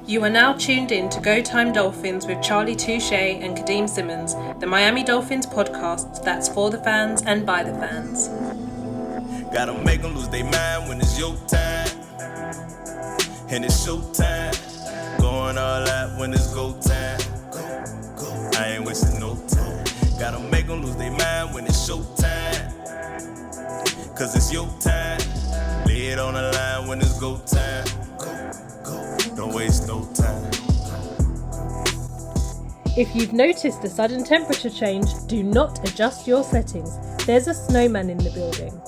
You are now tuned in to Go Time Dolphins with Charlie Touche and Kadeem Simmons, the Miami Dolphins podcast that's for the fans and by the fans. Gotta make them lose their mind when it's your time. And it's show time. Going all out when it's go time. Go. I ain't wasting no time. Gotta make them lose their mind when it's show time. Cause it's your time. Lay it on the line when it's go time. Go. Don't waste no time. If you've noticed a sudden temperature change, do not adjust your settings. There's a snowman in the building.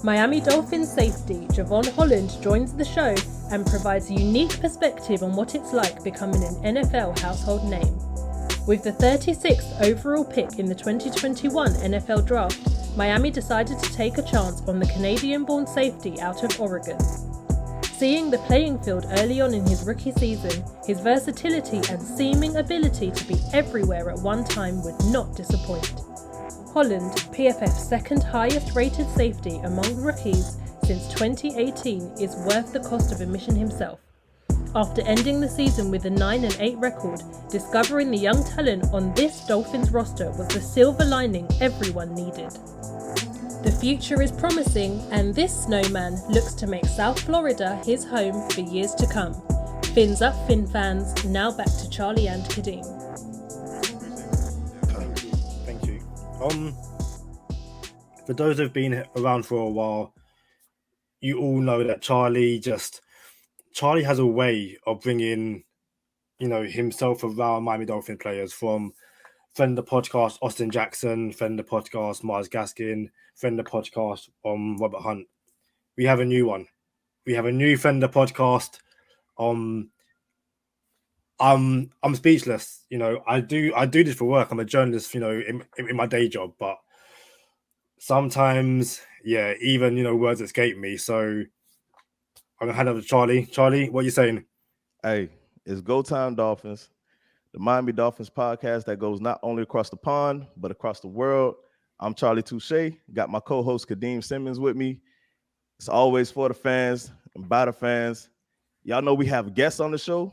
Miami Dolphins safety Jevon Holland joins the show and provides a unique perspective on what it's like becoming an NFL household name. With the 36th overall pick in the 2021 NFL Draft, Miami decided to take a chance on the Canadian-born safety out of Oregon. Seeing the playing field early on in his rookie season, his versatility and seeming ability to be everywhere at one time would not disappoint. Holland, PFF's second highest rated safety among rookies since 2018, is worth the cost of admission himself. After ending the season with a 9-8 record, discovering the young talent on this Dolphins roster was the silver lining everyone needed. The future is promising, and this snowman looks to make South Florida his home for years to come. Fins up, Fin fans. Now back to Charlie and Kadeem. Thank you. For those who've been around for a while, you all know that Charlie has a way of bringing, himself around Miami Dolphin players, from friend of the podcast Austin Jackson, friend of the podcast Mars Gaskin, friend of the podcast Robert Hunt. We have a new one. We have a new friend of the podcast. I'm speechless. I do this for work. I'm a journalist, in my day job, but sometimes, even words escape me. So I'm gonna hand over to Charlie. Charlie, what are you saying? Hey, it's Go Time Dolphins, the Miami Dolphins podcast that goes not only across the pond, but across the world. I'm Charlie Touche. Got my co-host Kadeem Simmons with me. It's always for the fans and by the fans. Y'all know we have guests on the show,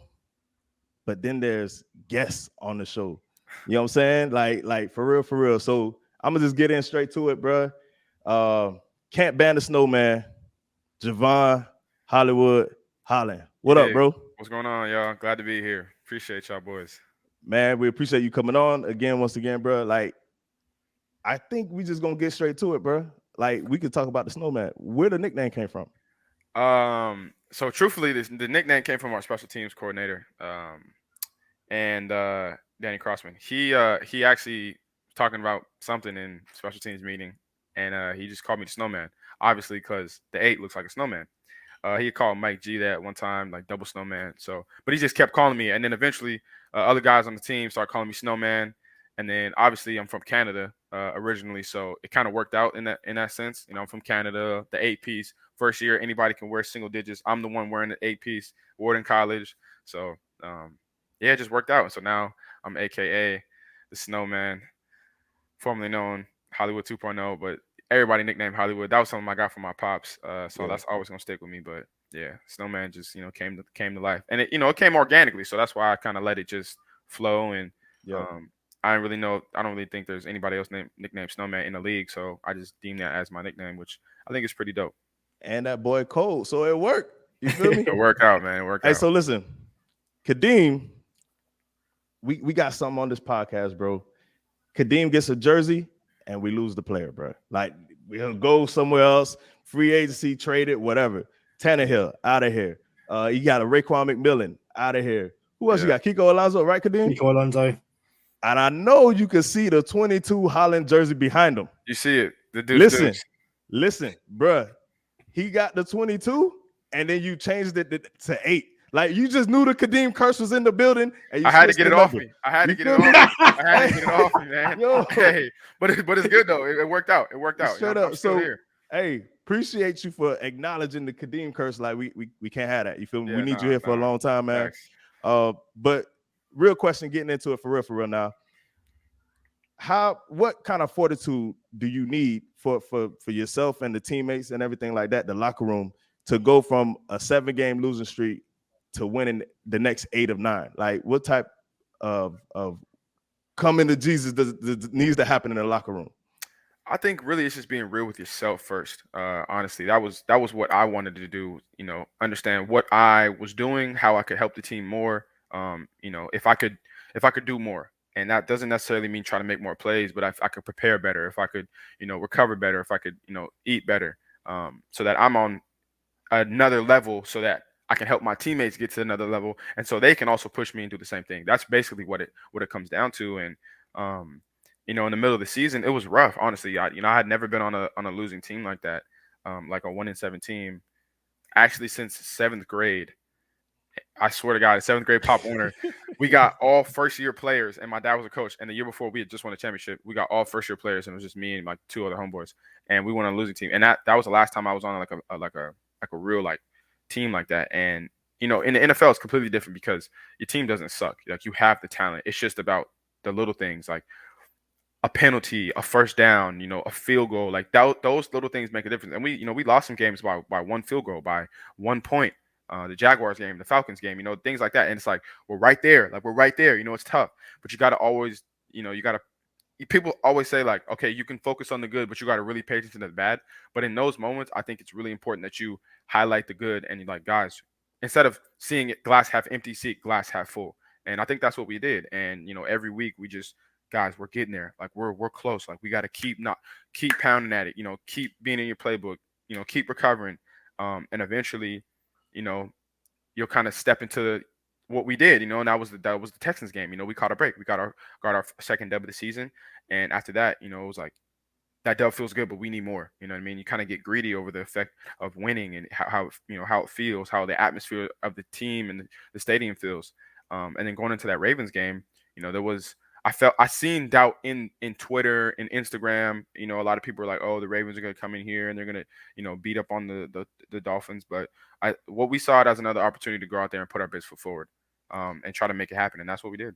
but then there's guests on the show. You know what I'm saying? Like for real. So I'm gonna just get in straight to it, bro. Can't ban the snowman, Jevon Holland. What up, bro? What's going on, y'all? Glad to be here. Appreciate y'all boys. Man, we appreciate you coming on once again, bro. Like, I think we just gonna get straight to it, bro. Like, we could talk about the snowman. Where the nickname came from? So truthfully, the nickname came from our special teams coordinator, and Danny Crossman. He actually was talking about something in special teams meeting, and he just called me the snowman, obviously because the 8 looks like a snowman. He called Mike G that one time, like double snowman. So, but he just kept calling me, and then eventually other guys on the team started calling me snowman. And then obviously I'm from Canada originally, so it kind of worked out in that sense. I'm from Canada, the 8-piece. First year, anybody can wear single digits. I'm the one wearing the 8-piece. Wore it in college, so it just worked out. And so now I'm AKA the Snowman, formerly known Hollywood 2.0, but everybody nicknamed Hollywood. That was something I got from my pops, so that's always gonna stick with me. But yeah, Snowman just came to life, and it came organically, so that's why I kind of let it just flow. And I don't really think there's anybody else nicknamed Snowman in the league, so I just deem that as my nickname, which I think is pretty dope. And that boy cold, so it worked. You feel me? It worked out, man. It worked out. Hey, so listen, Kadeem, we got something on this podcast, bro. Kadeem gets a jersey, and we lose the player, bro. Like, we'll go somewhere else, free agency, traded, whatever. Tannehill, out of here. You got a Raekwon McMillan, out of here. Who else you got? Kiko Alonso, right, Kadeem? Kiko Alonso. And I know you can see the 22 Holland jersey behind him. You see it. The dude. Listen, bruh. He got the 22, and then you changed it to 8. Like, you just knew the Kadeem curse was in the building. And I had to get it off me. I had to get it off me, man. Hey, but it's good though. It worked out. It worked out. Straight up. So, hey, appreciate you for acknowledging the Kadeem curse. Like, we can't have that. You feel me? We need you here for a long time, man. But real question, getting into it for real now. What kind of fortitude do you need for yourself and the teammates and everything like that, the locker room, to go from a 7-game losing streak to winning the next 8 of 9? Like, what type of coming to Jesus needs to happen in the locker room? I think really it's just being real with yourself first. Honestly, that was what I wanted to do. Understand what I was doing, how I could help the team more. If I could do more, and that doesn't necessarily mean trying to make more plays, but if I could prepare better, if I could, recover better, if I could, eat better, so that I'm on another level, so that I can help my teammates get to another level, and so they can also push me and do the same thing. That's basically what it comes down to. And in the middle of the season, it was rough. Honestly, I had never been on a losing team like that, like a 1-7 team, actually since 7th grade. I swear to God, 7th grade Pop Warner, we got all first year players, and my dad was a coach. And the year before, we had just won a championship. We got all first year players, and it was just me and my 2 other homeboys, and we went on a losing team. And that was the last time I was on a real like team like that. And in the NFL, it's completely different because your team doesn't suck. Like, you have the talent. It's just about the little things, like a penalty, a first down, a field goal. Like those little things make a difference. And we lost some games by 1 field goal, by 1 point. The Jaguars game, the Falcons game, things like that. And it's like, we're right there. Like, we're right there. It's tough, but you got to always, people always say, like, okay, you can focus on the good, but you got to really pay attention to the bad. But in those moments, I think it's really important that you highlight the good, and you're like, guys, instead of seeing it glass half empty, see it glass half full. And I think that's what we did. And every week we just, guys, we're getting there. Like, we're close. Like, we got to keep pounding at it. Keep being in your playbook. Keep recovering. And eventually, you'll kind of step into what we did. And that was the Texans game. We caught a break. We got our second dub of the season. And after that, it was like, that dub feels good, but we need more. You know what I mean? You kind of get greedy over the effect of winning, and how it feels, how the atmosphere of the team and the stadium feels. And then going into that Ravens game, I seen doubt in Twitter and Instagram. A lot of people are like, oh, the Ravens are going to come in here and they're going to, beat up on the Dolphins. But what we saw it as another opportunity to go out there and put our best foot forward, and try to make it happen. And that's what we did.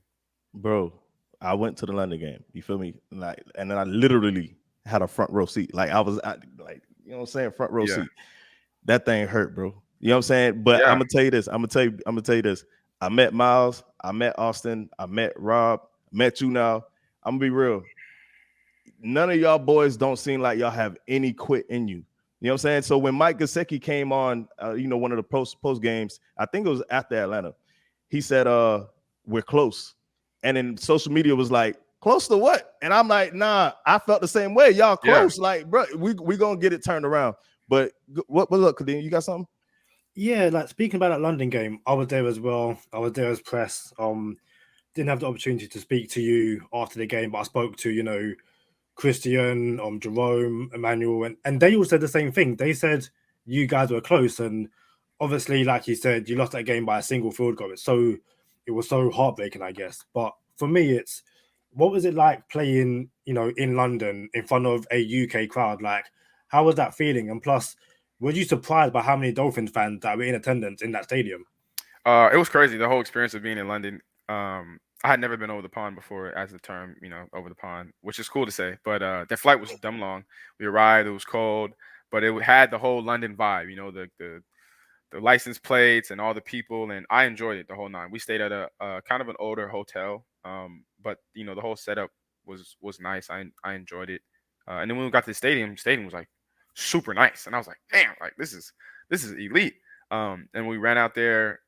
Bro, I went to the London game. You feel me? Like, and then I literally had a front row seat. Like, I was like, front row seat. That thing hurt, bro. You know what I'm saying? But I'm gonna tell you this. I'm gonna tell you this. I met Miles. I met Austin. I met Rob. Met you now. I'm gonna be real. None of y'all boys don't seem like y'all have any quit in you. You know what I'm saying? So when Mike Gesicki came on, one of the post games, I think it was after Atlanta, he said, we're close. And then social media was like, close to what? And I'm like, nah, I felt the same way. Y'all close. Yeah. Like, bro, we gonna get it turned around. But what look, Kadeem, you got something? Yeah, like, speaking about that London game, I was there as well. I was there as press. Didn't have the opportunity to speak to you after the game, but I spoke to, Christian, Jerome, Emmanuel, and they all said the same thing. They said you guys were close, and obviously, like you said, you lost that game by a single field goal. It was so heartbreaking, I guess. But for me, what was it like playing, in London in front of a UK crowd? Like, how was that feeling? And plus, were you surprised by how many Dolphins fans that were in attendance in that stadium? It was crazy, the whole experience of being in London. I had never been over the pond before, as the term, over the pond, which is cool to say. But that flight was dumb long. We arrived, it was cold, but it had the whole London vibe, the license plates and all the people, and I enjoyed it the whole 9. We stayed at a kind of an older hotel, but the whole setup was nice. I enjoyed it, and then when we got to the stadium was like super nice, and I was like, damn, like this is elite. And we ran out there.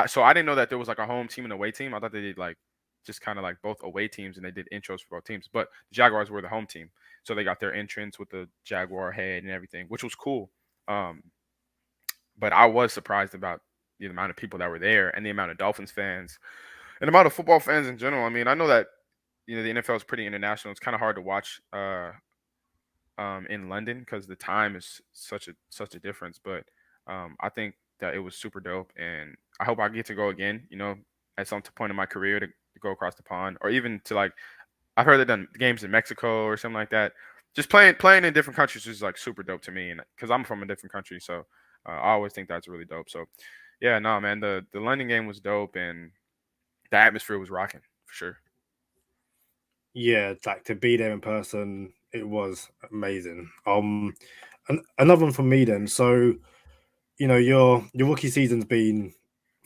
So I didn't know that there was like a home team and away team. I thought they did like just kind of like both away teams, and they did intros for both teams. But the Jaguars were the home team, so they got their entrance with the Jaguar head and everything, which was cool. But I was surprised about the amount of people that were there, and the amount of Dolphins fans, and the amount of football fans in general. I mean, I know that the NFL is pretty international. It's kind of hard to watch in London because the time is such a difference. But I think that it was super dope, and I hope I get to go again, at some point in my career to go across the pond, or even to, like, I've heard they've done games in Mexico or something like that. Just playing in different countries is like super dope to me, and because I'm from a different country, so I always think that's really dope. So yeah, no, man, the London game was dope, and the atmosphere was rocking for sure. Yeah, like, to be there in person, it was amazing. Another one from me then. So, your rookie season's been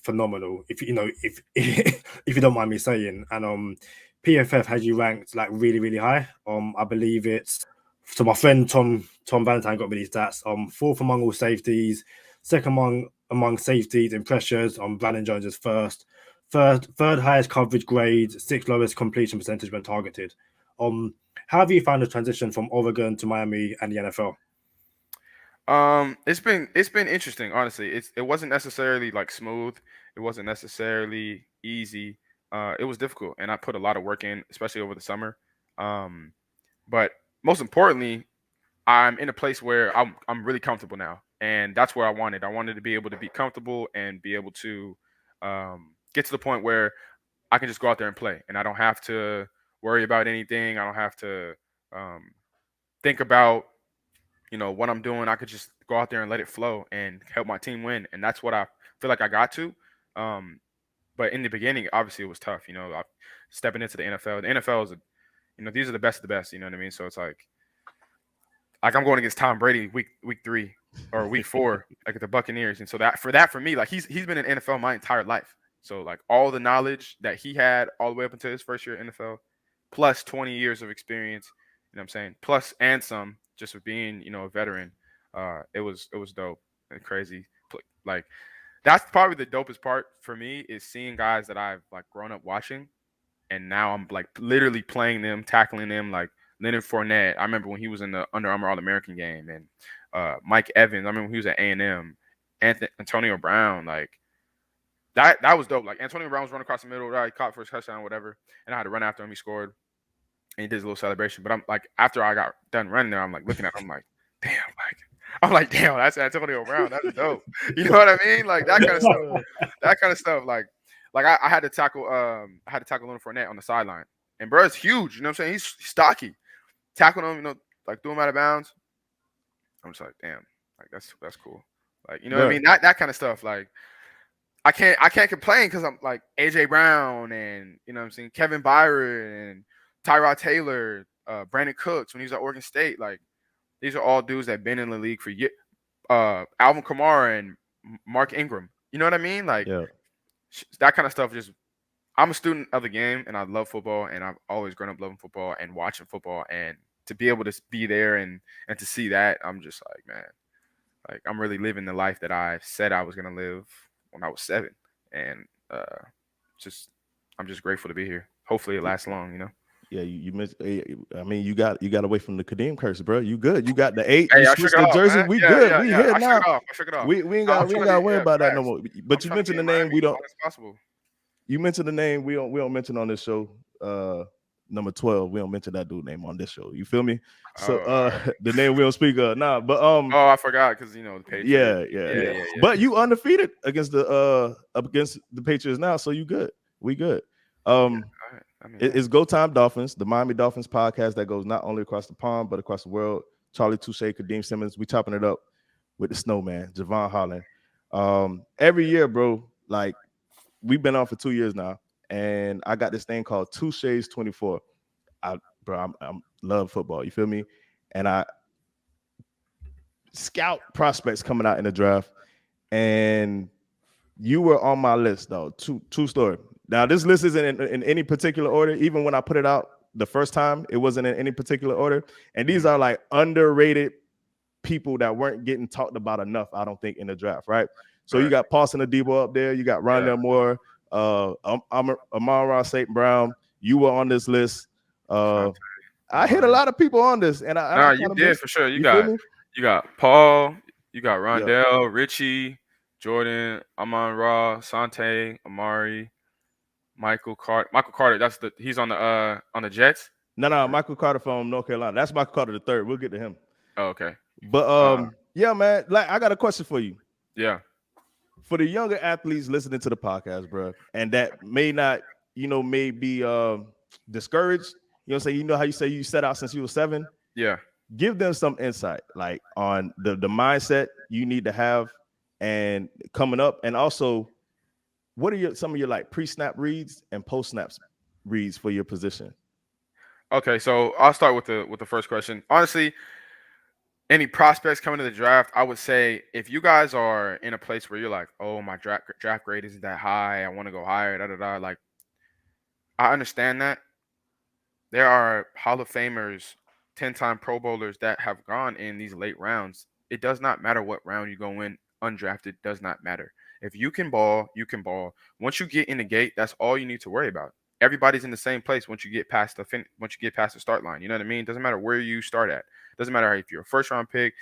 phenomenal. If you know, if if you don't mind me saying, and PFF has you ranked like really, really high. I believe it's so my friend Tom Valentine got me these stats. Fourth among all safeties, second among safeties in pressures. Brandon Jones is first, third highest coverage grade, sixth lowest completion percentage when targeted. How have you found the transition from Oregon to Miami and the NFL? It's been interesting, honestly. It wasn't necessarily like smooth. It wasn't necessarily easy. It was difficult, and I put a lot of work in, especially over the summer. But most importantly, I'm in a place where I'm really comfortable now, and that's where I wanted. I wanted to be able to be comfortable and be able to get to the point where I can just go out there and play, and I don't have to worry about anything. I don't have to think about what I'm doing. I could just go out there and let it flow and help my team win, and that's what I feel like I got to. But in the beginning, obviously, it was tough. Stepping into the NFL. The NFL is, these are the best of the best. You know what I mean? So it's like I'm going against Tom Brady week 3 or week 4, like at the Buccaneers, and so for me, like he's been in NFL my entire life. So like all the knowledge that he had all the way up until his first year in NFL, plus 20 years of experience. You know what I'm saying? Plus and some, just with being a veteran. It was dope and crazy. Like that's probably the dopest part for me is seeing guys that I've like grown up watching, and now I'm like literally playing them, tackling them. Like Leonard Fournette, I remember when he was in the Under Armour All-American game, and Mike Evans, I remember when he was at A&M. Antonio Brown, like that was dope. Like Antonio Brown was running across the middle, right? Caught for his touchdown, whatever, and I had to run after him. He scored, and he did his little celebration. But I'm like, after I got done running there, I'm like looking at him, damn, that's Antonio Brown. That's dope. You know what I mean? Like that kind of stuff. That kind of stuff. Like I had to tackle Leonard Fournette on the sideline, and bro, it's huge. You know what I'm saying? He's stocky. Tackled him, like threw him out of bounds. I'm just like, damn, like that's cool. Like what I mean? That kind of stuff. Like I can't complain because I'm like AJ Brown and what I'm saying, Kevin Byron and Tyrod Taylor, Brandon Cooks when he was at Oregon State. Like these are all dudes that have been in the league for years. Alvin Kamara and Mark Ingram. You know what I mean? Like that kind of stuff. Just I'm a student of the game, and I love football, and I've always grown up loving football and watching football, and to be able to be there and to see that, I'm just like, man, like I'm really living the life that I said I was gonna live when I was 7, and I'm just grateful to be here. Hopefully, it lasts long. Yeah, you missed. I mean, you got away from the Kadeem curse, bro. You good? You got the 8. Hey, you I switched shook it the off, jersey. man. We Yeah, good. yeah, We yeah. here I now. shook it off. We ain't got to worry about that no more. But you mentioned the name. We don't. Possible. You mentioned the name. We don't mention on this show. Number 12. We don't mention that dude name on this show. You feel me? So right. the name we don't speak of. Nah, but I forgot because the Patriots. Yeah. But you undefeated against the Patriots now, so you good. We good. It's Go Time Dolphins, the Miami Dolphins podcast that goes not only across the pond but across the world. Charlie Touche, Kadeem Simmons, we chopping it up with the Snowman, Jevon Holland. Every year, bro, like we've been on for 2 years now, and I got this thing called Touche's 24. I'm love football. You feel me? And I scout prospects coming out in the draft, and you were on my list, though. True story. Now, this list isn't in any particular order. Even when I put it out the first time, it wasn't in any particular order. And these are like underrated people that weren't getting talked about enough, I don't think, in the draft, right? So you got Paulson Adebo up there. You got Rondell Moore, Amon-Ra St. Brown. You were on this list. I hit a lot of people on this, and you did for sure. You got Paul, you got Rondell, Richie, Jordan, Amon-Ra, Sante, Amari, Michael Carter. He's on the Jets. No, Michael Carter from North Carolina. That's Michael Carter the third. We'll get to him. Oh, okay. But yeah, man. Like I got a question for you. Yeah. For the younger athletes listening to the podcast, bro, and that may not, may be discouraged. You know what I'm saying? You know how you say you set out since you were 7? Yeah. Give them some insight, like on the mindset you need to have and coming up, and also what are some of your like pre-snap reads and post-snaps reads for your position? Okay, so I'll start with the first question. Honestly, any prospects coming to the draft, I would say if you guys are in a place where you're like, oh, my draft grade isn't that high, I want to go higher, like I understand that. There are Hall of Famers, 10-time Pro Bowlers that have gone in these late rounds. It does not matter what round you go in, undrafted does not matter. If you can ball, you can ball. Once you get in the gate, that's all you need to worry about. Everybody's in the same place once you get past the start line. You know what I mean? Doesn't matter where you start at. Doesn't matter if you're a first round pick,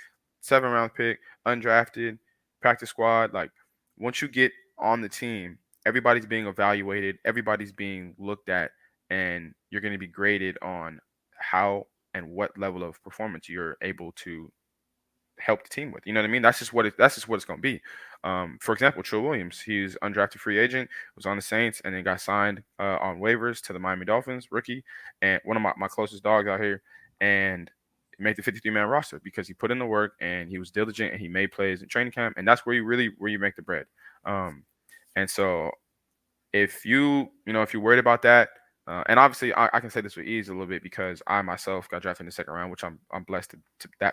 7th round pick, undrafted, practice squad. Like once you get on the team, everybody's being evaluated, everybody's being looked at, and you're going to be graded on how and what level of performance you're able to help the team with. You know what I mean? That's just what it's going to be. For example, Trill Williams, he's undrafted free agent, was on the Saints, and then got signed on waivers to the Miami Dolphins, rookie, and one of my closest dogs out here, and he made the 53-man roster because he put in the work and he was diligent and he made plays in training camp, and that's where you make the bread. And so if you're worried about that, and obviously I can say this with ease a little bit because I myself got drafted in the 2nd round, which I'm blessed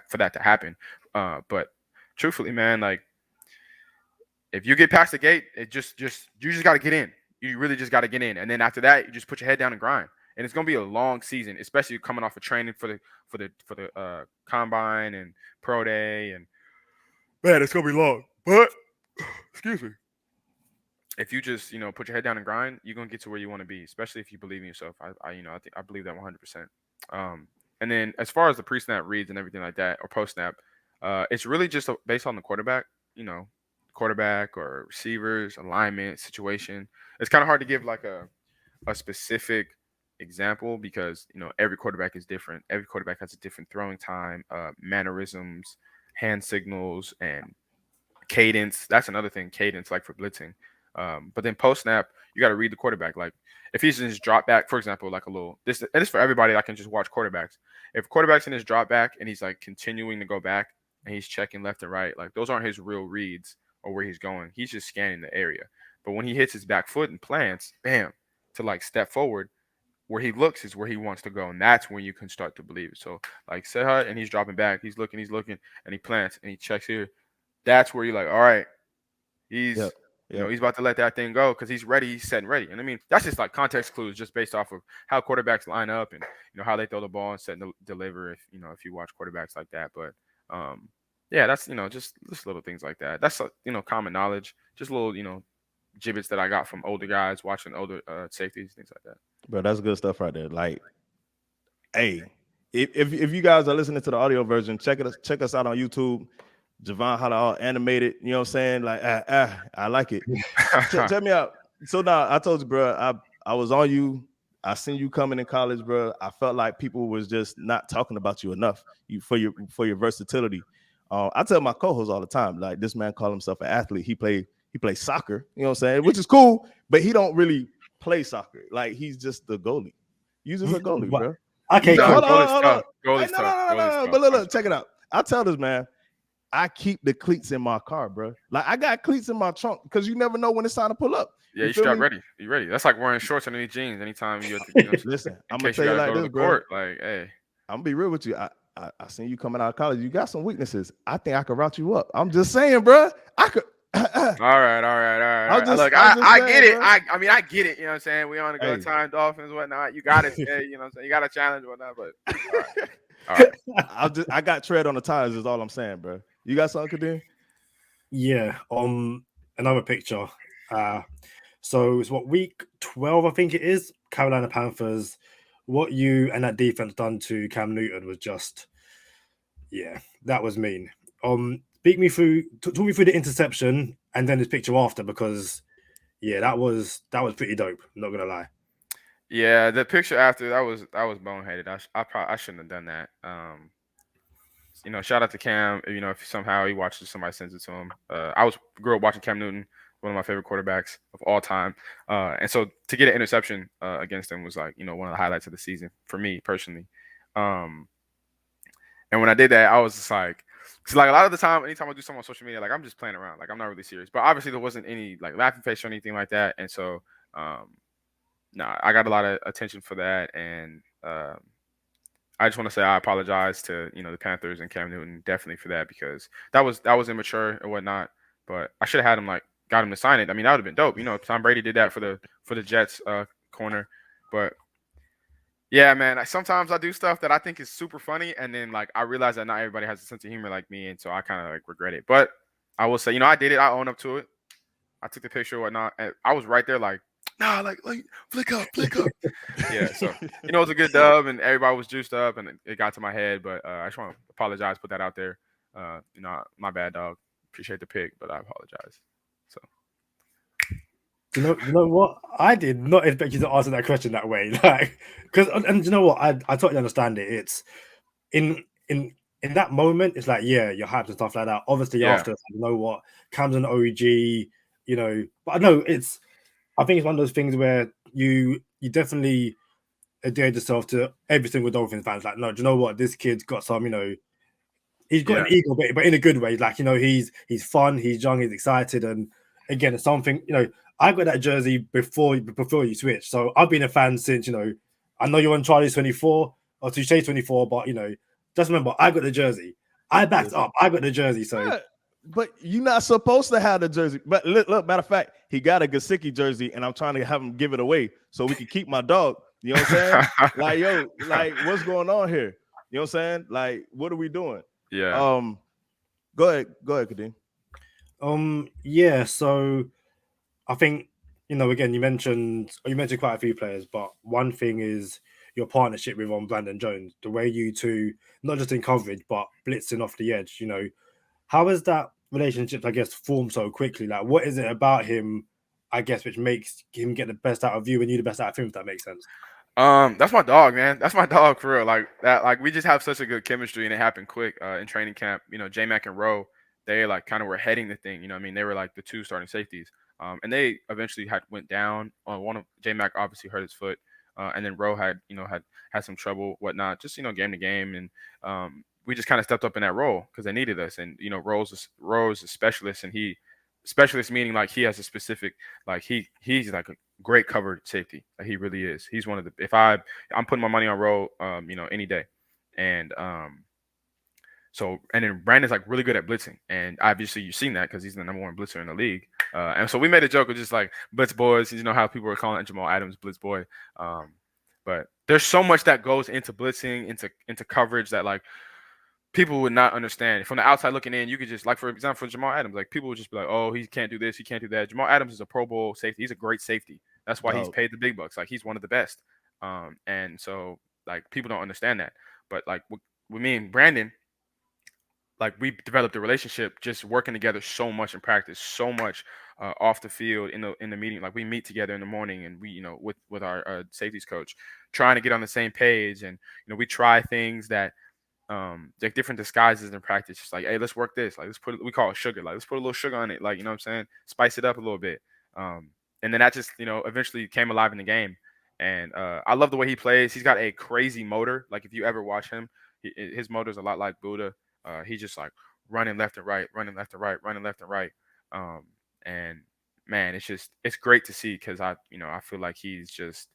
for that to happen. But truthfully, man, like if you get past the gate, you just got to get in. You really just got to get in, and then after that, you just put your head down and grind. And it's gonna be a long season, especially coming off of training for the combine and pro day, and man, it's gonna be long. But excuse me. If you just put your head down and grind, you're gonna get to where you want to be, especially if you believe in yourself. I believe that 100%. And then as far as the pre-snap reads and everything like that, or post-snap, it's really just based on the quarterback. Quarterback or receivers, alignment, situation. It's kind of hard to give like a specific example because every quarterback is different. Every quarterback has a different throwing time, mannerisms, hand signals, and cadence. That's another thing. Cadence, like for blitzing. But then post snap, you got to read the quarterback. Like if he's in his drop back, for example, like this is for everybody that can just watch quarterbacks. If quarterback's in his drop back and he's like continuing to go back and he's checking left and right, like those aren't his real reads or where he's going. He's just scanning the area. But when he hits his back foot and plants, bam, to like step forward, where he looks is where he wants to go. And that's when you can start to believe it. So like Sehat and he's dropping back, he's looking, and he plants and he checks here. That's where you're like, all right, he's he's about to let that thing go because he's ready, he's set and ready. And I mean, that's just like context clues just based off of how quarterbacks line up and how they throw the ball and set and deliver if you watch quarterbacks like that. But yeah, that's just little things like that. That's common knowledge, just little gibbets that I got from older guys watching older safeties, things like that. Bro, that's good stuff right there. Like, hey, if you guys are listening to the audio version, check us out on YouTube. Jevon Holland, all animated. You know what I'm saying? Like, I like it. Check me out. So now I told you, bro, I was on you. I seen you coming in college, bro. I felt like people was just not talking about you enough for your versatility. I tell my co-hosts all the time, like this man called himself an athlete. He plays soccer. You know what I'm saying? Which is cool, but he don't really play soccer. Like he's just the goalie. You just a goalie, bro. Okay, no, cool. Hold on. No. But look, check it out. I tell this man, I keep the cleats in my car, bro. Like I got cleats in my trunk because you never know when it's time to pull up. Yeah, you strap ready. You ready? That's like wearing shorts underneath jeans anytime you have to. Listen, I'm gonna tell you like this, bro. Court. Like, hey, I'm gonna be real with you. I seen you coming out of college. You got some weaknesses. I think I could route you up. I'm just saying, bro. I could. All right. Look, I get it. I mean, I get it. You know what I'm saying? We want to go time Dolphins, whatnot. You got to say, you know what I'm saying? You got to challenge, whatnot. But all right. I got tread on the tires. Is all I'm saying, bro. You got something, Kadeem? Yeah. Another picture. So it's week 12, I think it is. Carolina Panthers. What you and that defense done to Cam Newton was just, yeah, that was mean. Talk me through the interception and then this picture after because, yeah, that was pretty dope. I'm not gonna lie. Yeah, the picture after that was boneheaded. I shouldn't have done that. Shout out to Cam. If somehow he watches, somebody sends it to him. I grew up watching Cam Newton, one of my favorite quarterbacks of all time. And so to get an interception against him was like, one of the highlights of the season for me personally. And when I did that, I was just like, because like a lot of the time, anytime I do something on social media, like I'm just playing around, like I'm not really serious. But obviously there wasn't any like laughing face or anything like that. And so, I got a lot of attention for that. And I just want to say I apologize to the Panthers and Cam Newton definitely for that, because that was immature and whatnot. But I should have had him got him to sign it. I mean, that would have been dope. Tom Brady did that for the Jets corner. But yeah, man, sometimes I do stuff that I think is super funny, and then I realize that not everybody has a sense of humor like me, and so I kind of regret it. But I will say, I did it. I own up to it. I took the picture or whatnot, and I was right there nah, flick up. Yeah, so it was a good dub, and everybody was juiced up, and it got to my head. But I just want to apologize, put that out there. My bad, dog. Appreciate the pick, but I apologize. So You know what? I did not expect you to answer that question that way. Because you know what? I totally understand it. It's in that moment, it's yeah, you're hyped and stuff like that. Obviously, after, you know what? Cam's an OG, but no, I think it's one of those things where you definitely adhere yourself to every single Dolphins fans. No, do you know what? This kid's got some, he's got an ego, but in a good way. He's fun, he's young, he's excited, and again, it's something. I got that jersey before you switched, so I've been a fan since. I know you're on Charlie's 24 or Touche's 24, but just remember, I got the jersey. I backed up. I got the jersey. So, but you're not supposed to have the jersey. But look, matter of fact, he got a Gesicki jersey, and I'm trying to have him give it away so we can keep my dog. You know what I'm saying? What's going on here? You know what I'm saying? What are we doing? Yeah. Go ahead, Kadeem. Yeah. So, I think again, you mentioned quite a few players, but one thing is your partnership with Brandon Jones, the way you two, not just in coverage, but blitzing off the edge. How has that relationship, I guess, formed so quickly? What is it about him, I guess, which makes him get the best out of you and you the best out of him, if that makes sense? That's my dog, man. That's my dog for real. We just have such a good chemistry, and it happened quick in training camp. J-Mac and Rowe, they kind of were heading the thing. I mean, they were the two starting safeties. And they eventually went down. One of J-Mac obviously hurt his foot, and then Rowe had some trouble, whatnot, just game to game, and we just kind of stepped up in that role because they needed us. And Rowe's a specialist, and specialist meaning he has a specific he's a great covered safety. He really is. He's one of the. If I'm putting my money on Rowe, any day, and So, and then Brandon's really good at blitzing, and obviously you've seen that because he's the #1 blitzer in the league. And so we made a joke of just blitz boys. How people were calling Jamal Adams blitz boy. But there's so much that goes into blitzing, into coverage that people would not understand. From the outside looking in, you could just for example, for Jamal Adams, people would just be oh, he can't do this, he can't do that. Jamal Adams is a Pro Bowl safety. He's a great safety. That's why he's paid the big bucks. He's one of the best. And so people don't understand that. But with me and Brandon, we developed a relationship just working together so much in practice, so much off the field in the meeting. We meet together in the morning, and we with our safeties coach, trying to get on the same page, and we try things that different disguises in practice. Just hey, let's work this. We call it sugar. Let's put a little sugar on it. You know what I'm saying? Spice it up a little bit. And then that just eventually came alive in the game. And I love the way he plays. He's got a crazy motor. If you ever watch him, his motor is a lot like Buddha. He's just running left and right, running left and right, running left and right. And man, it's great to see because I feel like he's just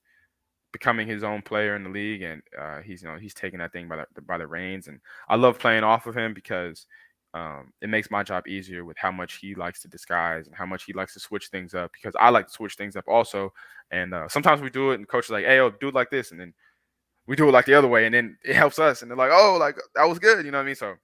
becoming his own player in the league, and he's taking that thing by the reins. And I love playing off of him because it makes my job easier with how much he likes to disguise and how much he likes to switch things up, because I like to switch things up also. And sometimes we do it, and coach is hey, oh, do it like this, and then we do it the other way, and then it helps us. And they're oh, that was good. You know what I mean? So,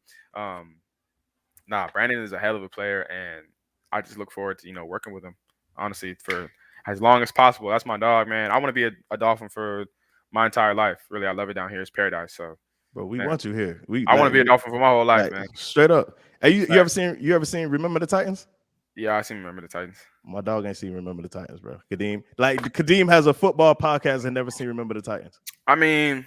Brandon is a hell of a player, and I just look forward to, working with him, honestly, for as long as possible. That's my dog, man. I want to be a Dolphin for my entire life. Really, I love it down here. It's paradise. So, bro, we want you here. I want to be a Dolphin for my whole life, man. Straight up. Hey, you ever seen Remember the Titans? Yeah, I seen Remember the Titans. My dog ain't seen Remember the Titans, bro. Kadeem, Kadeem has a football podcast and never seen Remember the Titans. I mean,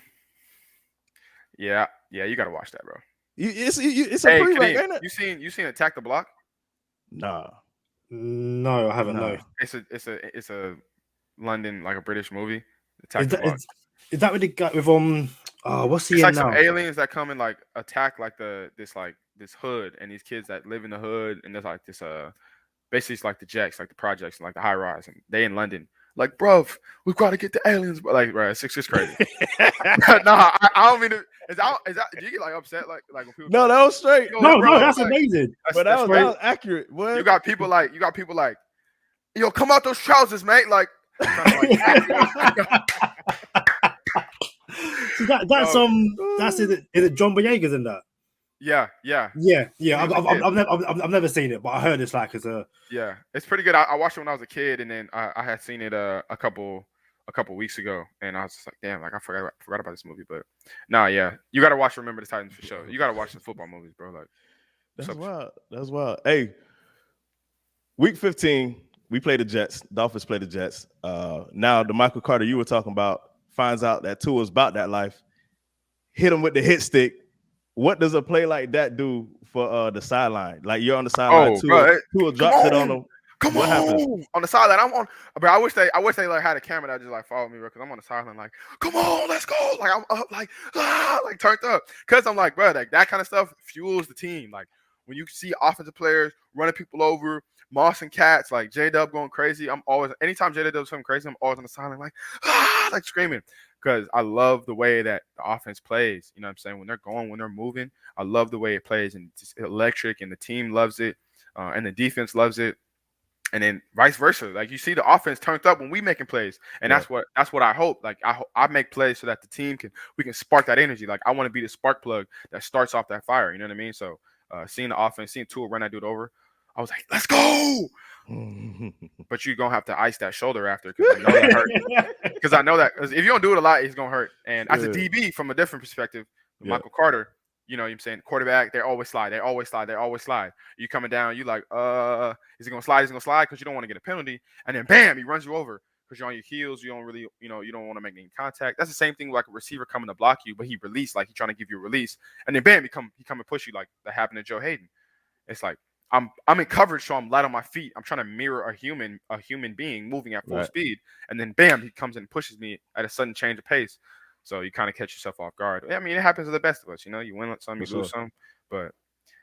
yeah, you got to watch that, bro. It's a pre-rec, ain't it? You seen Attack the Block? Nah. No, I haven't. No. It's a London, a British movie. Is that what they got with what's the it's now? Some aliens that come and attack this hood, and these kids that live in the hood, and there's this basically it's the Jacks, the projects, and the high rise, and they in London. Bruv, we've got to get the aliens. Right, it's just crazy. No, I don't mean to. Is that do you get like upset like when people No, that was straight. Yo, No, bro, that's like, amazing. But that great. was accurate. What? you got people like yo, come out those trousers, mate. Like, trying to, So that's is it John Boyega's in that? yeah. I've never seen it, but I heard it's like it's a Yeah, it's pretty good. I watched it when I was a kid, and then I had seen it a couple weeks ago, and I was just like, damn, like I forgot about this movie. But nah, yeah, you gotta watch Remember the Titans for sure. You gotta watch the football movies, bro. Like, that's wild. That's wild. Hey, week 15, we play the Jets. Dolphins play the Jets. Now the Michael Carter you were talking about finds out that Tua's about that life. Hit him with the hit stick. What does a play like that do for the sideline? Like you're on the sideline, Tua drops it on him. What happens on the sideline? I'm on, but I wish they like had a camera that just like followed me, bro. Because I'm on the sideline, like, come on, let's go. Like I'm up, like turned up. Because I'm like, bro, like that kind of stuff fuels the team. Like when you see offensive players running people over, Moss and Cats, like J-Dub going crazy. I'm always, anytime J-Dub does something crazy, I'm always on the sideline, like screaming. Because I love the way that the offense plays. You know what I'm saying? When they're going, when they're moving, I love the way it plays, and it's electric, and the team loves it, and the defense loves it, and then vice versa. Like you see the offense turned up when we making plays, and that's what I hope. Like I make plays so that the team we can spark that energy. Like I want to be the spark plug that starts off that fire. You know what I mean? So seeing the offense, seeing Tua run that dude over, I was like, let's go. But you're gonna have to ice that shoulder after because I know that hurt. Because I know that if you don't do it a lot, he's gonna hurt. And as a DB, from a different perspective, Michael Carter, you know what I'm saying, quarterback, they always slide. You coming down, you like, is he gonna slide? He's gonna slide because you don't want to get a penalty. And then bam, he runs you over because you're on your heels. You don't really, you don't want to make any contact. That's the same thing like a receiver coming to block you, but he released, like he's trying to give you a release. And then bam, he come and push you, like that happened to Joe Hayden. It's like I'm in coverage, so I'm light on my feet. I'm trying to mirror a human being moving at full speed, and then bam, he comes and pushes me at a sudden change of pace. So you kind of catch yourself off guard. I mean, it happens to the best of us. You know, you win some, you lose some, but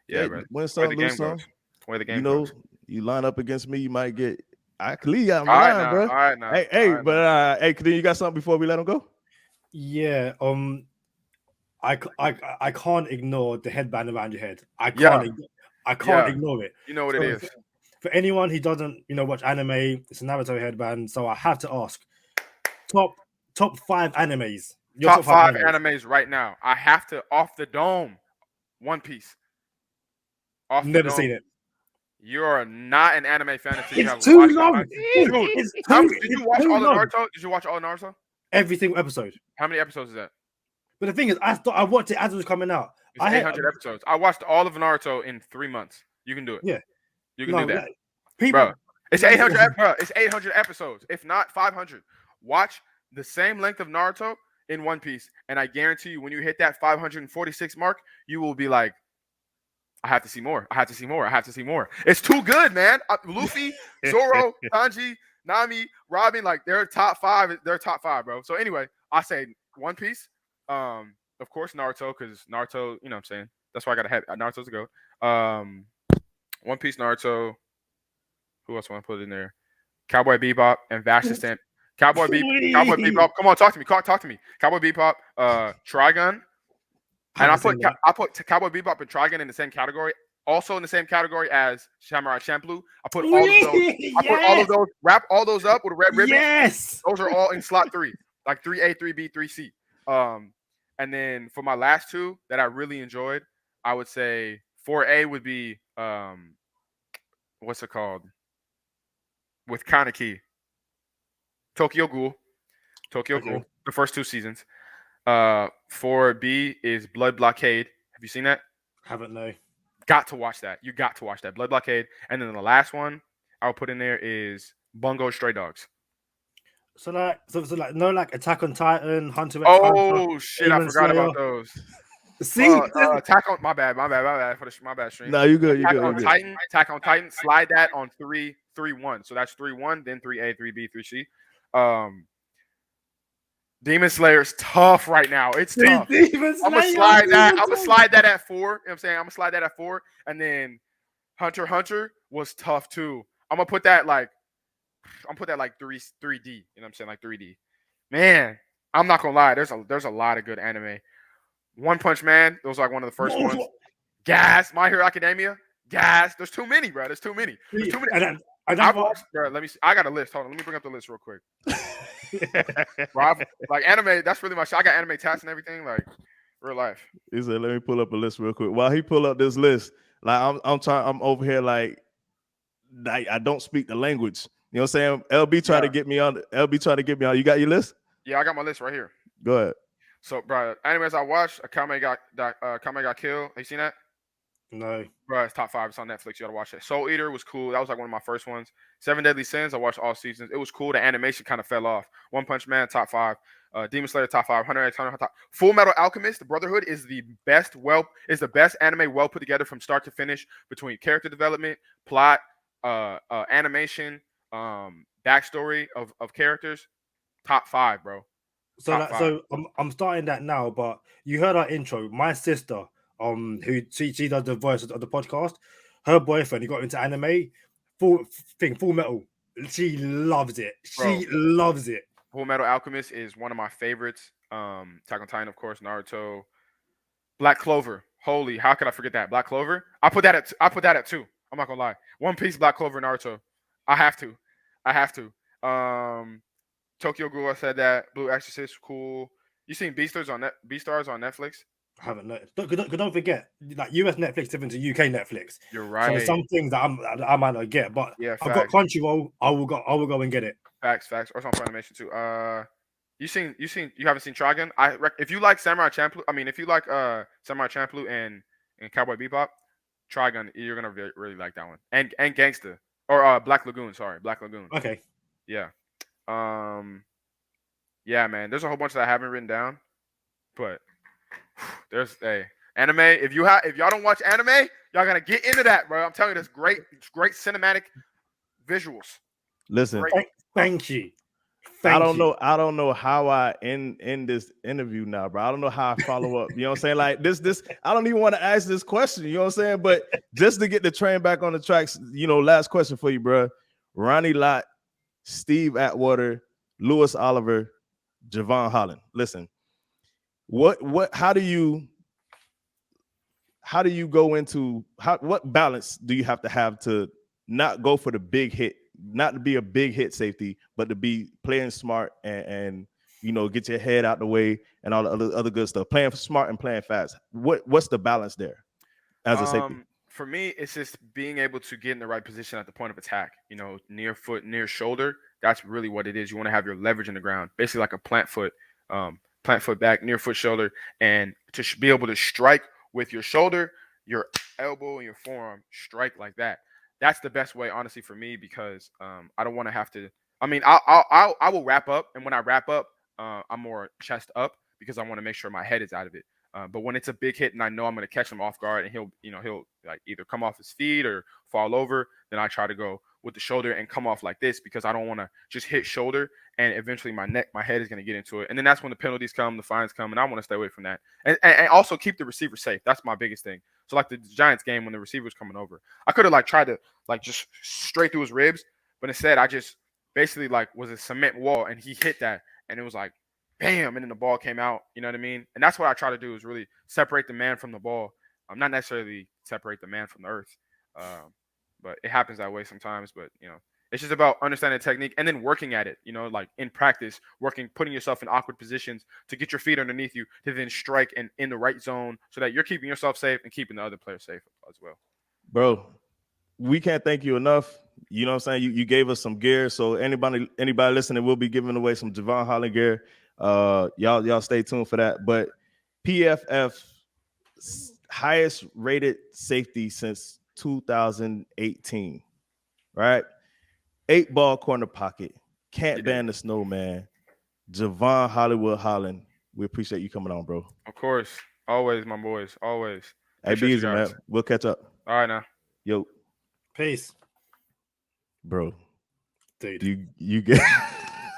win some, lose some. Where the game goes. goes. You line up against me, you might get. I can leave you on the line, line, bro. All right, now. Hey, Kadeem, you got something before we let him go? Yeah. I can't ignore the headband around your head. I can't ignore it. You know what it is. For anyone who doesn't, watch anime, it's a Naruto headband. So I have to ask, top 5 animes. Top 5 animes right now. I have to off the dome. One Piece. Never seen it. You are not an anime fan until you have too watched long. Did you watch all of Naruto? Did you watch all of Naruto? Every single episode. How many episodes is that? But the thing is, I watched it as it was coming out. It's 800 episodes. I watched all of Naruto in 3 months. You can do it. Yeah. You can do that. Bro, it's 800 It's 800 episodes, if not 500. Watch the same length of Naruto in One Piece, and I guarantee you, when you hit that 546 mark, you will be like, I have to see more. It's too good, man. Luffy, Zoro, Sanji, Nami, Robin, like they're top 5. They're top 5, bro. So anyway, I say One Piece. Of course, Naruto, because Naruto, you know what I'm saying? That's why I got to have Naruto to go. One Piece, Naruto. Who else want to put in there? Cowboy Bebop and Vashtistan. Cowboy Bebop. Come on, talk to me. Cowboy Bebop, Trigun. And I put Cowboy Bebop and Trigun in the same category. Also in the same category as Samurai Champloo. I put all of those. I put all of those. Wrap all those up with a red ribbon. Yes. Those are all in slot 3, like 3A, 3B, 3C. And then for my last 2 that I really enjoyed, I would say 4A would be what's it called? With Kaneki. Tokyo Ghoul. The first 2 seasons. 4B is Blood Blockade. Have you seen that? Haven't, no. Got to watch that. You got to watch that. Blood Blockade. And then the last one I'll put in there is Bungo Stray Dogs. So Attack on Titan, Hunter x Hunter. Oh shit, I forgot about those. See, Attack on my bad stream. No, you good. Attack on Titan. Slide that on 3-1. So that's 3-1, then 3A, 3B, 3C. Demon Slayer's tough right now. It's tough. I'm gonna slide that at 4. You know what I'm saying? I'm gonna slide that at 4, and then Hunter x Hunter was tough too. I'm gonna put that like 3D. You know what I'm saying? Like 3D. Man, I'm not gonna lie. There's a lot of good anime. One Punch Man. Those are like one of the first ones. Gas. My Hero Academia. Gas. There's too many, bro. There's too many. There's too many. And I watched, bro. Let me see. I got a list. Hold on. Let me bring up the list real quick. Bro, like anime. That's really my shit. I got anime tats and everything. Like real life. He said, "Let me pull up a list real quick." While he pull up this list, like I'm over here like I don't speak the language. You know what I'm saying? LB trying to get me on. LB trying to get me on. You got your list? Yeah, I got my list right here. Go ahead. So, bro, animes I watched, Akame got killed. Have you seen that? No. Bro, it's top 5. It's on Netflix. You gotta watch it. Soul Eater was cool. That was like one of my first ones. 7 Deadly Sins, I watched all seasons. It was cool. The animation kind of fell off. One Punch Man, top 5. Demon Slayer, top 5. Hunter x Hunter, top. Full Metal Alchemist, The Brotherhood is the best anime well put together from start to finish between character development, plot, animation, backstory of characters. Top 5, bro. So I'm starting that now, but you heard our intro. My sister, who she does the voice of the podcast, her boyfriend, he got into anime, full metal. She loves it. She loves it. Full Metal Alchemist is one of my favorites. Attack on Titan, of course, Naruto, Black Clover. Holy, how could I forget that? Black Clover. I put that at 2. I'm not gonna lie. One Piece, Black Clover, Naruto. I have to. Tokyo Ghoul, I said that. Blue Exorcist, cool. You seen Beastars on Netflix? I haven't noticed. Don't forget, like US Netflix is different to UK Netflix. You're right. So some things that I might not get, but yeah, I've got Crunchyroll. I will go and get it. Facts. Or it's on Funimation too. You haven't seen Trigun? If you like Samurai Champloo, if you like Samurai Champloo and Cowboy Bebop, Trigun, you're gonna really like that one. And Gangsta or Black Lagoon. Sorry, Black Lagoon. Okay. Yeah. Yeah, man. There's a whole bunch that I haven't written down, but there's anime. If y'all don't watch anime, y'all gotta get into that, bro. I'm telling you, there's great cinematic visuals. Listen, thank you. I don't know how I end this interview now, bro. I don't know how I follow up. You know what I'm saying? Like this. I don't even want to ask this question. You know what I'm saying? But just to get the train back on the tracks, last question for you, bro. Ronnie Lott, Steve Atwater, Lewis Oliver, Jevon Holland. Listen, how do you go into what balance do you have to not go for the big hit, not to be a big hit safety, but to be playing smart and get your head out the way and all the other good stuff, playing smart and playing fast? What's the balance there as a safety? For me, it's just being able to get in the right position at the point of attack. Near foot, near shoulder. That's really what it is. You want to have your leverage in the ground, basically like a plant foot back, near foot, shoulder, and to be able to strike with your shoulder, your elbow, and your forearm, strike like that. That's the best way, honestly, for me, because I don't want to have to. I will wrap up, and when I wrap up, I'm more chest up because I want to make sure my head is out of it. But when it's a big hit and I know I'm going to catch him off guard and he'll like either come off his feet or fall over, then I try to go with the shoulder and come off like this because I don't want to just hit shoulder and eventually my head is going to get into it. And then that's when the penalties come, the fines come, and I want to stay away from that. And also keep the receiver safe. That's my biggest thing. So like the Giants game when the receiver was coming over, I could have tried to just straight through his ribs, but instead I just basically was a cement wall and he hit that and it was like, bam, and then the ball came out. You know what I mean? And that's what I try to do is really separate the man from the ball. Not necessarily separate the man from the earth. But it happens that way sometimes. But, it's just about understanding the technique and then working at it, like in practice, putting yourself in awkward positions to get your feet underneath you to then strike and in the right zone so that you're keeping yourself safe and keeping the other player safe as well. Bro, we can't thank you enough. You know what I'm saying? You gave us some gear. So anybody listening, we'll be giving away some Javon Holland gear. Y'all stay tuned for that. But PFF highest rated safety since 2018, right? 8-ball corner pocket, can't ban the snowman, Jevon Holland. We appreciate you coming on, bro. Of course, always, my boys, always. Hey, be easy, man. We'll catch up. All right, now. Yo, peace, bro. Dude, you get.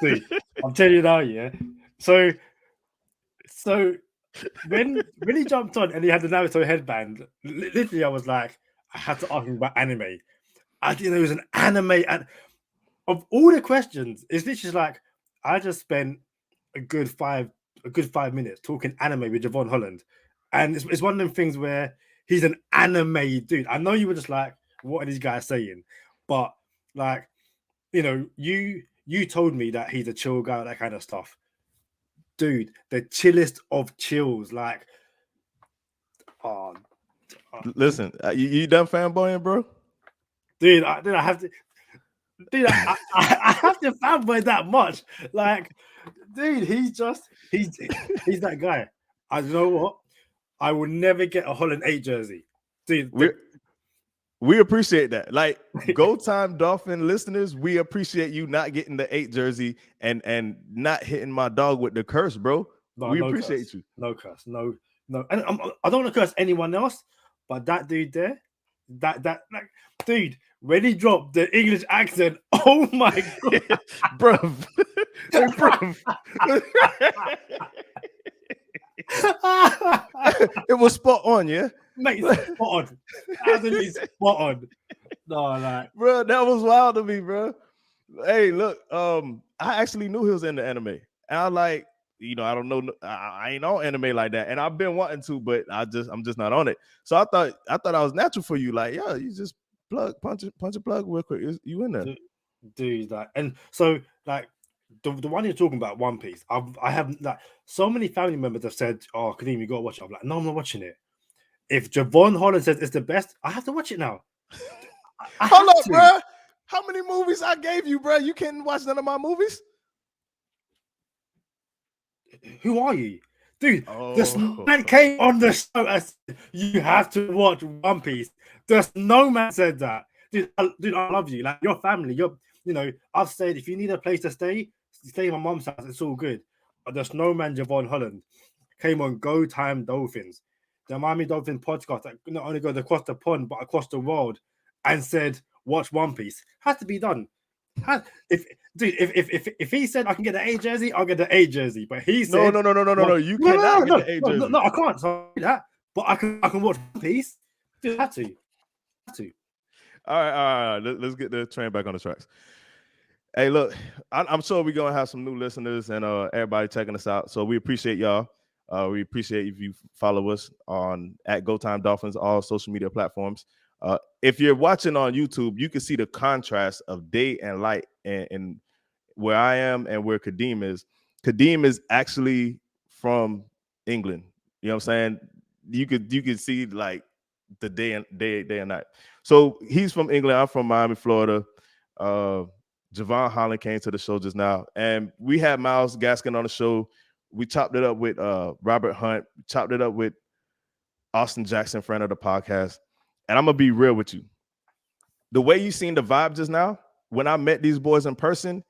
Dude, I'm telling you now, yeah. So when he jumped on and he had the Naruto headband, literally I was like, I had to ask him about anime. I didn't know it was an anime. And of all the questions, it's literally like I just spent a good five minutes talking anime with Jevon Holland, And it's one of them things where he's an anime dude. I know you were just like, what are these guys saying? But like, you know, you told me that he's a chill guy, that kind of stuff. Dude, the chillest of chills. Like, Listen, you done fanboying, bro? Dude, I have to. Dude, I have to fanboy that much. Like, dude, he's that guy. I you know what? I will never get a Holland 8 jersey. Dude, we appreciate that. Like, Go Time Dolphin listeners, we appreciate you not getting the 8 jersey and not hitting my dog with the curse, bro. We appreciate curse. you. No curse. No. And I don't want to curse anyone else, but that dude there, that like, dude, when he dropped the English accent, oh my god, bro. It was spot on, yeah. Mate, spot on. Absolutely spot on. No, like, bro, that was wild to me, bro. Hey, look, I actually knew he was in the anime, and I like, you know, I don't know, I ain't on anime like that, and I've been wanting to, but I'm just not on it. So I thought I was natural for you, like, yeah, you just punch a plug real quick. You in there, dude? Like, and so like. The one you're talking about, One Piece, I have like so many family members have said, "Oh, Kadeem, you gotta watch it." I'm like, no, I'm not watching it. If Jevon Holland says it's the best, I have to watch it now. Hold up, bro. How many movies I gave you, bro? You can't watch none of my movies. Who are you, dude? The Snowman came on the show and said, you have to watch One Piece. The Snowman said that, dude. I love you. Like, your family. You know, I've said if you need a place to stay in my mom's house. It's all good. But the Snowman Jevon Holland came on Go Time Dolphins, the Miami Dolphins podcast that not only goes across the pond but across the world, and said, "Watch One Piece." Has to be done. If he said I can get the A jersey, I'll get the A jersry. But he said, no. You cannot get the A jersey. No, I can't. So that, but I can watch One Piece. Dude, have to. All right. Let's get the train back on the tracks. Hey, look, I'm sure we're gonna have some new listeners and everybody checking us out. So we appreciate y'all. We appreciate if you follow us on at Go Time Dolphins, all social media platforms. If you're watching on YouTube, you can see the contrast of day and light and where I am and where Kadeem is. Kadeem is actually from England. You know what I'm saying? You could see like the day and night. So he's from England. I'm from Miami, Florida. Jevon Holland came to the show just now, and we had Miles Gaskin on the show. We chopped it up with Robert Hunt, chopped it up with Austin Jackson, friend of the podcast. And I'm gonna be real with you. The way you seen the vibe just now, when I met these boys in person,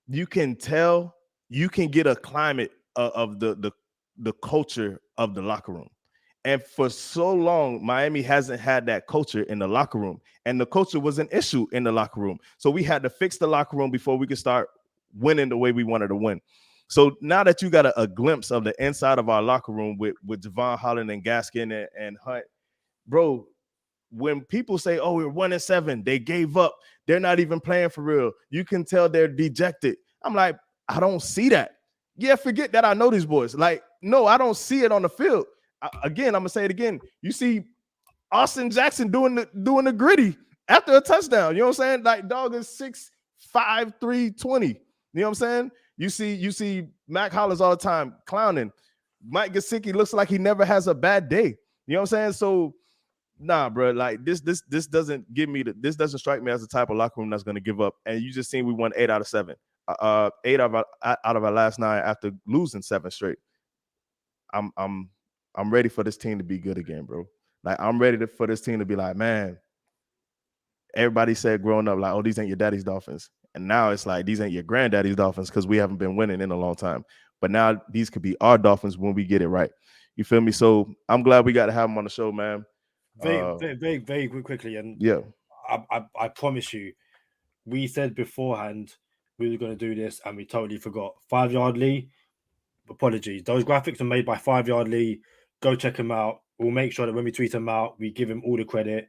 you can tell, you can get a climate of the culture of the locker room. And for so long, Miami hasn't had that culture in the locker room. And the culture was an issue in the locker room. So we had to fix the locker room before we could start winning the way we wanted to win. So now that you got a glimpse of the inside of our locker room with Jevon Holland and Gaskin and Hunt, bro, when people say, oh, we're 1-7, they gave up, they're not even playing for real, you can tell they're dejected. I'm like, I don't see that. Yeah, forget that I know these boys. Like, no, I don't see it on the field. Again, I'm gonna say it again. You see Austin Jackson doing the gritty after a touchdown. You know what I'm saying? Like, dog is 6'5", 320. You know what I'm saying? You see Mac Hollins all the time clowning. Mike Gesicki looks like he never has a bad day. You know what I'm saying? So, nah, bro. Like, this doesn't give me this doesn't strike me as the type of locker room that's gonna give up. And you just seen we won 8 out of 7. 8 out of our last 9 after losing 7 straight. I'm ready for this team to be good again, bro. Like, I'm ready for this team to be like, man, everybody said growing up, like, oh, these ain't your daddy's Dolphins. And now it's like, these ain't your granddaddy's Dolphins because we haven't been winning in a long time. But now these could be our Dolphins when we get it right. You feel me? So I'm glad we got to have them on the show, man. Very quickly. And yeah, I promise you, we said beforehand we were going to do this and we totally forgot. 5 Yard Lee, apologies. Those graphics are made by 5 Yard Lee. Go check him out. We'll make sure that when we tweet him out, we give him all the credit.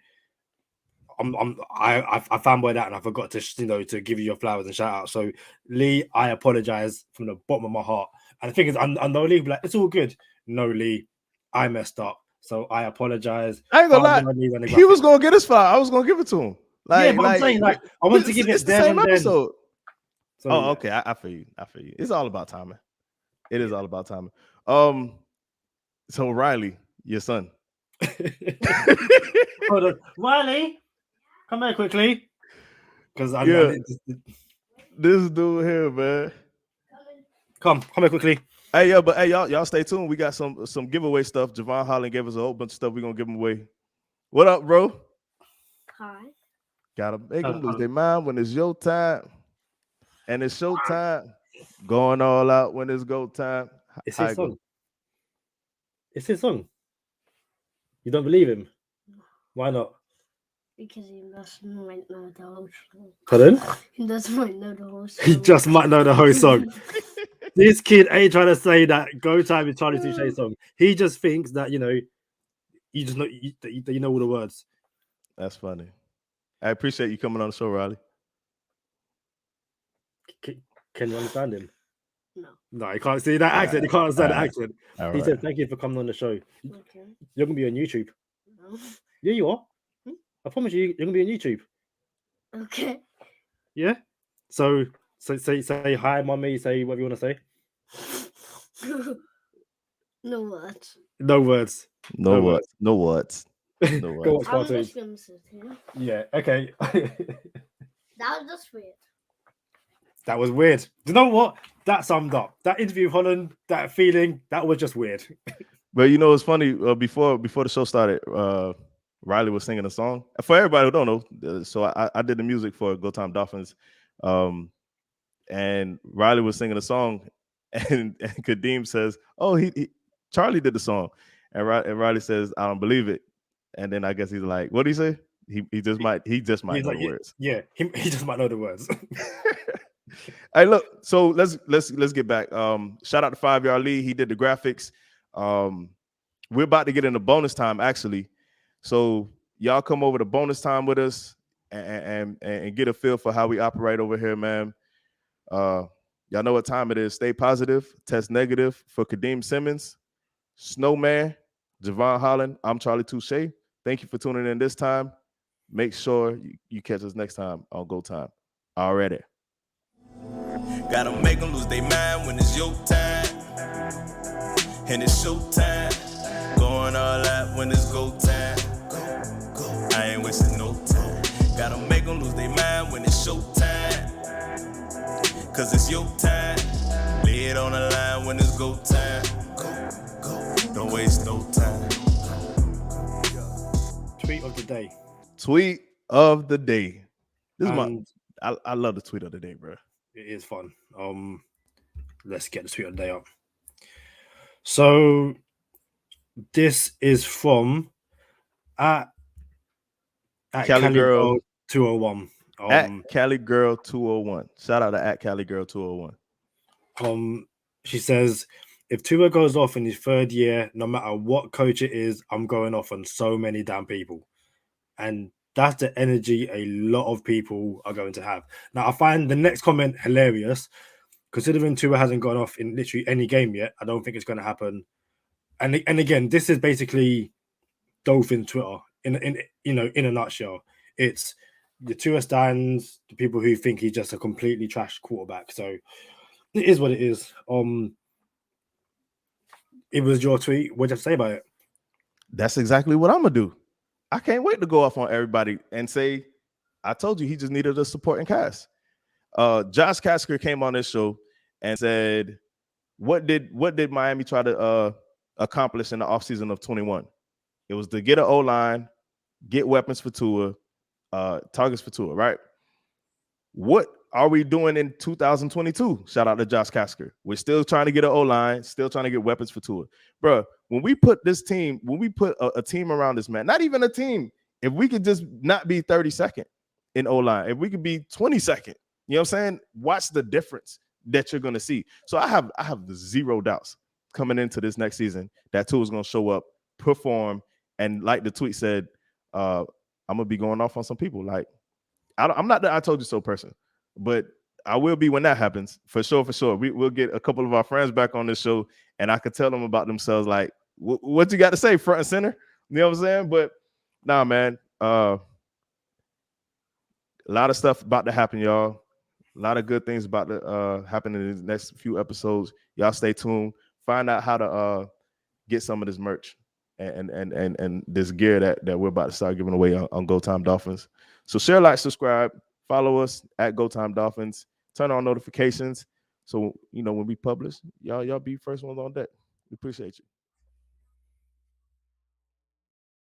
I fanboyed that and I forgot to give you your flowers and shout out. So Lee, I apologize from the bottom of my heart. And the thing is, I know Lee, like, it's all good. No, Lee, I messed up. So I apologize. I ain't gonna lie. He was gonna get his file. I was gonna give it to him. Like, yeah, but I'm saying, like, I want to give it the same episode. So, oh, okay. I feel you. It's all about timing. It is all about timing. So Riley, your son. Hold on. Riley, come here quickly. Because this dude here, man. Come here quickly. Hey, y'all stay tuned. We got some giveaway stuff. Jevon Holland gave us a whole bunch of stuff. We're gonna give them away. What up, bro? Hi. Gotta make them lose their mind when it's your time. And it's show time. Going all out when it's go time. It's his song. It's his song. You don't believe him? Why not? Because he doesn't might know the whole song. Pardon? He doesn't might know the whole song. He just might know the whole song. This kid ain't trying to say that Go Time is Charlie Touche's song. He just thinks that, you know, you just know you know all the words. That's funny. I appreciate you coming on the show, Riley. Can you understand him? No, you can't see that accent. You can't understand the accent. He said, "Thank you for coming on the show." Okay. You're gonna be on YouTube. No. Yeah, you are. I promise you're gonna be on YouTube. Okay. Yeah. So say hi, mommy. Say whatever you want to say. No words. No words. No words. No words. No words. Go watch cartoons. I'm just gonna sit here. Yeah. Okay. That was just weird. That was weird. You know what? That summed up that interview with Holland. That feeling. That was just weird. But you know, it's funny. Before the show started, Riley was singing a song. For everybody who don't know, so I did the music for Go Time Dolphins, and Riley was singing a song, and Kadeem says, "Oh, he Charlie did the song," and Riley says, "I don't believe it," and then I guess he's like, "What did he say? He just might know the words." Yeah, he just might know the words. Hey, look. So let's get back. Shout out to 5 Yard Lee. He did the graphics. We're about to get into bonus time, actually. So y'all come over to bonus time with us and get a feel for how we operate over here, man. Y'all know what time it is. Stay positive. Test negative for Kadeem Simmons, Snowman, Jevon Holland. I'm Charlie Touche. Thank you for tuning in this time. Make sure you catch us next time on Go Time. Already. Gotta make them lose their mind when it's your time. And it's show time. Going all out when it's go time. I ain't wasting no time. Gotta make them lose their mind when it's show time. Cause it's your time. Lay it on the line when it's go time. Don't waste no time. Tweet of the day. Tweet of the day. This is I love the tweet of the day, bro. It is fun. Let's get the tweet of the day up. So this is from at Cali Girl 201. At Cali Girl 201. Shout out to at Cali Girl 201. She says, if Tua goes off in his third year, no matter what coach it is, I'm going off on so many damn people. And that's the energy a lot of people are going to have. Now, I find the next comment hilarious. Considering Tua hasn't gone off in literally any game yet, I don't think it's going to happen. And again, this is basically Dolphins Twitter in a nutshell. It's the Tua stands, the people who think he's just a completely trash quarterback. So it is what it is. It was your tweet. What did you have to say about it? That's exactly what I'm gonna do. I can't wait to go off on everybody and say, I told you he just needed a supporting cast. Josh Kasker came on this show and said, what did Miami try to accomplish in the offseason of 21? It was to get an O-line, get weapons for Tua, targets for Tua, right? What are we doing in 2022? Shout out to Josh Kasker. We're still trying to get an O-line, still trying to get weapons for Tua. Bro, when we put a team around this man, not even a team, if we could just not be 32nd in O-line, if we could be 22nd, you know what I'm saying? Watch the difference that you're going to see. So I have zero doubts coming into this next season that Tua is going to show up, perform, and like the tweet said, I'm going to be going off on some people. Like, I'm not the I told you so person, but I will be when that happens. For sure. We'll get a couple of our friends back on this show, and I could tell them about themselves. Like, what you got to say, front and center? You know what I'm saying? But nah, man. A lot of stuff about to happen, y'all. A lot of good things about to happen in the next few episodes. Y'all stay tuned. Find out how to get some of this merch and this gear that we're about to start giving away on Go Time Dolphins. So share, like, subscribe, follow us at Go Time Dolphins. Turn on notifications so when we publish, y'all be first ones on deck. We appreciate you.